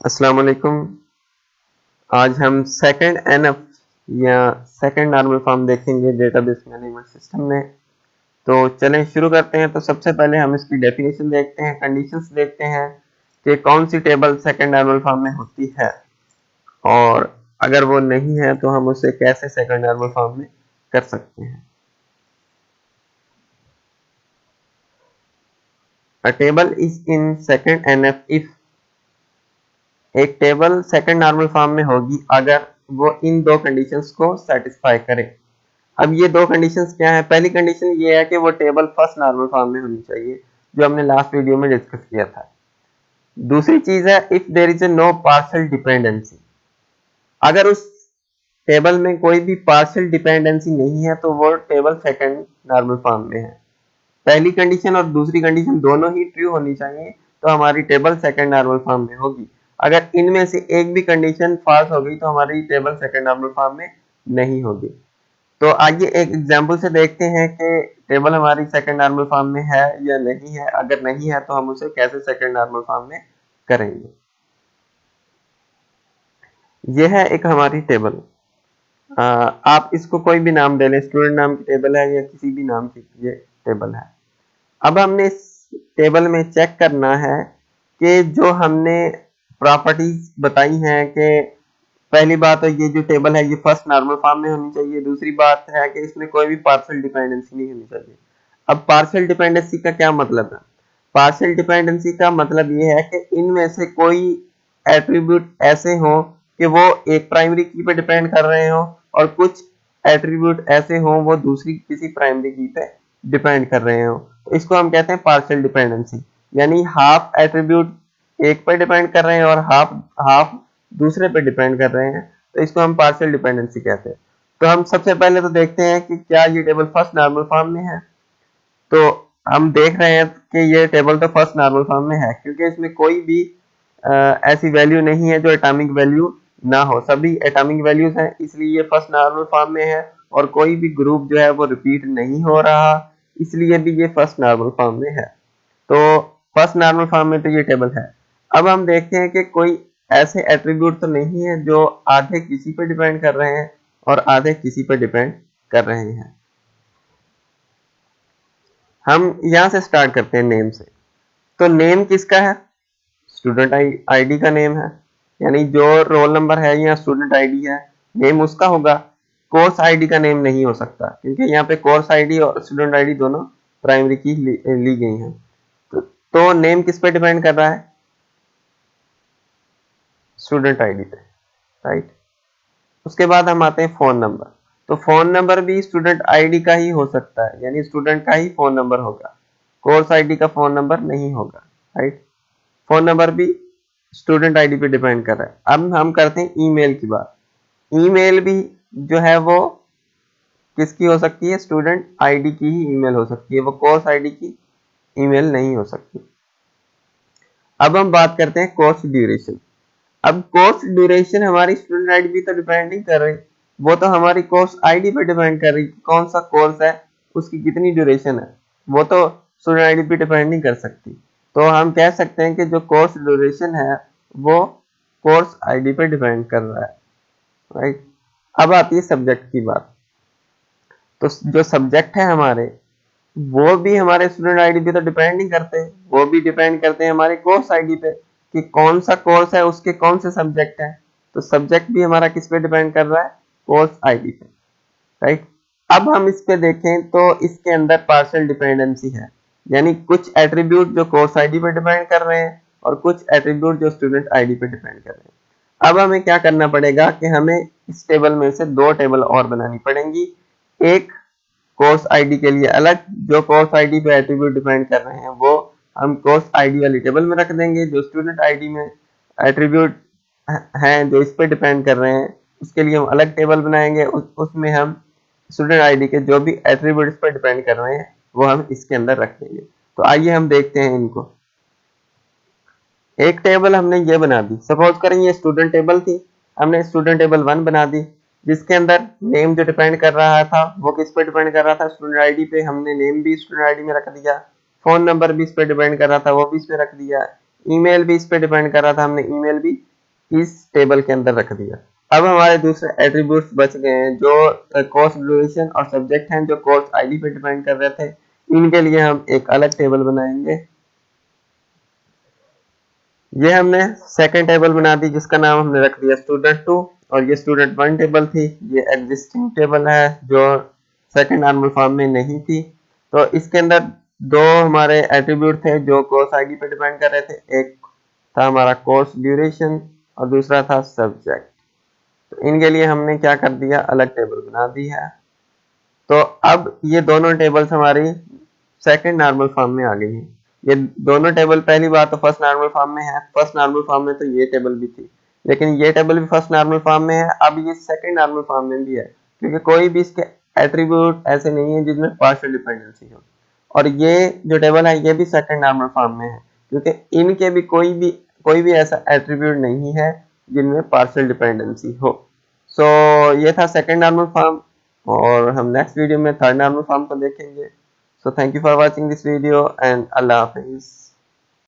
अस्सलाम वालेकुम। आज हम सेकंड एनएफ या सेकंड नॉर्मल फॉर्म देखेंगे डेटाबेस मैनेजमेंट सिस्टम में। तो चलें शुरू करते हैं। तो सबसे पहले हम इसकी डेफिनेशन देखते हैं, कंडीशंस देखते हैं कि कौन सी टेबल सेकंड नॉर्मल फॉर्म में होती है और अगर वो नहीं है तो हम उसे कैसे सेकंड नॉर्मल फॉर्म में कर सकते हैं। A table is in second NF if एक टेबल सेकंड नॉर्मल फॉर्म में होगी अगर वो इन दो कंडीशंस को सेटिस्फाई करे। अब ये दो कंडीशंस क्या है? पहली कंडीशन ये है कि वो टेबल फर्स्ट नॉर्मल फॉर्म में होनी चाहिए, जो हमने लास्ट वीडियो में डिस्कस किया था। दूसरी चीज है if there is a no partial dependency. अगर उस टेबल में कोई भी पार्शियल डिपेंडेंसी नहीं है तो वो टेबल सेकंड नॉर्मल फॉर्म में है। पहली कंडीशन और दूसरी कंडीशन दोनों ही ट्रू होनी चाहिए तो हमारी टेबल सेकंड नॉर्मल फॉर्म में होगी। अगर इनमें से एक भी कंडीशन फॉल्स हो गई तो हमारी टेबल सेकंड नॉर्मल फॉर्म में नहीं होगी। तो आइए एक एग्जांपल से देखते हैं कि टेबल हमारी सेकंड नॉर्मल फॉर्म में है या नहीं है। अगर नहीं है तो हम उसे कैसे सेकंड नॉर्मल फॉर्म में करेंगे। यह है एक हमारी टेबल। आप इसको कोई भी नाम दे लें, स्टूडेंट नाम की टेबल है या किसी भी नाम की ये टेबल है। अब हमने इस टेबल में चेक करना है कि जो हमने प्रॉपर्टीज बताई हैं कि पहली बात तो ये जो टेबल है ये फर्स्ट नॉर्मल फॉर्म में होनी चाहिए। दूसरी बात है कि इसमें कोई भी पार्शियल डिपेंडेंसी नहीं होनी चाहिए। अब पार्शियल डिपेंडेंसी का क्या मतलब है? पार्शियल डिपेंडेंसी का मतलब ये है कि इनमें से कोई एट्रीब्यूट ऐसे हो कि वो एक प्राइमरी की पे डिपेंड कर रहे हो और कुछ एट्रीब्यूट ऐसे हो वो दूसरी किसी प्राइमरी की पे डिपेंड कर रहे हो। तो इसको हम कहते हैं पार्शियल डिपेंडेंसी। यानी हाफ एट्रीब्यूट एक पे डिपेंड कर रहे हैं और हाफ दूसरे पे डिपेंड कर रहे हैं, तो इसको हम पार्शियल डिपेंडेंसी कहते हैं। तो हम सबसे पहले तो देखते हैं कि क्या ये टेबल फर्स्ट नॉर्मल फॉर्म में है। तो हम देख रहे हैं कि ये टेबल तो फर्स्ट नॉर्मल फॉर्म में है क्योंकि इसमें कोई भी ऐसी वैल्यू नहीं है जो एटॉमिक वैल्यू ना हो। सभी एटॉमिक वैल्यूज हैं, इसलिए ये फर्स्ट नॉर्मल फॉर्म में है और कोई भी ग्रुप जो है वो रिपीट नहीं हो रहा, इसलिए भी ये फर्स्ट नॉर्मल फॉर्म में है। तो फर्स्ट नॉर्मल फॉर्म में तो ये टेबल है। अब हम देखते हैं कि कोई ऐसे एट्रीब्यूट तो नहीं है जो आधे किसी पे डिपेंड कर रहे हैं और आधे किसी पे डिपेंड कर रहे हैं। हम यहां से स्टार्ट करते हैं नेम से। तो नेम किसका है? स्टूडेंट आईडी का नेम है, यानी जो रोल नंबर है या स्टूडेंट आईडी है नेम उसका होगा। कोर्स आईडी का नेम नहीं हो सकता क्योंकि यहाँ पे कोर्स आईडी और स्टूडेंट आईडी दोनों प्राइमरी की ली गई हैं। तो नेम किस पे डिपेंड कर रहा है? स्टूडेंट आईडी पे, राइट। उसके बाद हम आते हैं फोन नंबर। तो फोन नंबर भी स्टूडेंट आईडी का ही हो सकता है, यानी स्टूडेंट का ही फोन नंबर होगा, कोर्स आईडी का फोन नंबर नहीं होगा, राइट। फोन नंबर भी स्टूडेंट आईडी पे डिपेंड कर रहा है। अब हम करते हैं ईमेल की बात। ईमेल भी जो है वो किसकी हो सकती है? स्टूडेंट आईडी की ही ईमेल हो सकती है, वो कोर्स आईडी की ईमेल नहीं हो सकती। अब हम बात करते हैं कोर्स ड्यूरेशन। अब कोर्स ड्यूरेशन हमारी स्टूडेंट आईडी पे तो डिपेंड नहीं कर रही, वो तो हमारी कोर्स आईडी पे डिपेंड कर रही। कौन सा कोर्स है, उसकी कितनी ड्यूरेशन है, वो तो स्टूडेंट आईडी पे डिपेंड नहीं कर सकती। तो हम कह सकते हैं कि जो कोर्स ड्यूरेशन है वो कोर्स आईडी पे डिपेंड कर रहा है, राइट। अब आती है सब्जेक्ट की बात। तो जो सब्जेक्ट है हमारे वो भी हमारे स्टूडेंट आईडी पे तो डिपेंड नहीं करते, वो भी डिपेंड करते हैं हमारे कोर्स आईडी पे कि कौन सा कोर्स है, उसके कौन से सब्जेक्ट है। तो सब्जेक्ट भी हमारा किस पे डिपेंड कर रहा है? कोर्स आईडी पे, राइट। अब हम इस पे देखें तो इसके अंदर पार्शियल डिपेंडेंसी है, यानी कुछ एट्रीब्यूट जो कोर्स आईडी पे डिपेंड कर रहे हैं और कुछ एट्रीब्यूट जो स्टूडेंट आईडी पे डिपेंड कर रहे हैं। अब हमें क्या करना पड़ेगा कि हमें इस टेबल में से दो टेबल और बनानी पड़ेंगी। एक कोर्स आईडी के लिए अलग, जो कोर्स आईडी पे एट्रीब्यूट डिपेंड कर रहे हैं वो हम कोर्स आईडी वाली टेबल में रख देंगे। जो स्टूडेंट आईडी में एट्रीब्यूट हैं जो इस पे डिपेंड कर रहे हैं उसके लिए हम अलग टेबल बनाएंगे। उसमें हम स्टूडेंट आईडी के जो भी एट्रीब्यूट इस पर डिपेंड कर रहे हैं वो हम इसके अंदर रख देंगे। तो आइए हम देखते हैं इनको। एक टेबल हमने ये बना दी, सपोज करें ये स्टूडेंट टेबल थी, हमने स्टूडेंट टेबल 1 बना दी जिसके अंदर नेम जो डिपेंड कर रहा था वो किस पे डिपेंड कर रहा था? स्टूडेंट आईडी पे। हमने नेम भी स्टूडेंट आईडी में रख दिया, फोन नंबर भी इस पे डिपेंड कर रहा था वो भी इस पे रख दिया, ईमेल भी इस पे डिपेंड कर रहा था, हमने ईमेल भी इस टेबल के अंदर रख दिया। अब हमारे दूसरे एट्रीब्यूट्स बच गए हैं जो कोर्स ड्यूरेशन और सब्जेक्ट हैं, जो कोर्स आईडी पे डिपेंड कर रहे थे। इनके लिए हम एक अलग टेबल बनाएंगे। ये हमने सेकंड टेबल बना दी जिसका नाम हमने रख दिया student2, और ये student1 टेबल थी, ये एग्जिस्टिंग टेबल है जो सेकंड नॉर्मल फॉर्म में नहीं थी। तो इसके अंदर दो हमारे एट्रीब्यूट थे जो कोर्स आईडी पे डिपेंड कर रहे थे, एक था हमारा कोर्स ड्यूरेशन और दूसरा था सब्जेक्ट। तो इनके लिए हमने क्या कर दिया, अलग टेबल बना दी है। तो अब ये दोनों टेबल्स हमारी सेकंड नॉर्मल फॉर्म में आ गई हैं। ये दोनों टेबल पहली बात तो फर्स्ट नॉर्मल फॉर्म में है। फर्स्ट नॉर्मल फॉर्म में तो ये टेबल भी थी, लेकिन ये टेबल भी फर्स्ट नॉर्मल फॉर्म में है, अब ये सेकंड नॉर्मल फॉर्म में भी है, क्योंकि कोई भी इसके एट्रीब्यूट ऐसे नहीं है जिसमें पार्शियल डिपेंडेंसी हो। और ये जो टेबल है ये भी सेकंड नॉर्मल फॉर्म में है, क्योंकि इनके भी कोई भी ऐसा एट्रीब्यूट नहीं है जिनमें पार्शियल डिपेंडेंसी हो। सो ये था सेकंड नॉर्मल फॉर्म, और हम नेक्स्ट वीडियो में थर्ड नॉर्मल फॉर्म को देखेंगे। So thank you for watching this video and Allah Hafiz.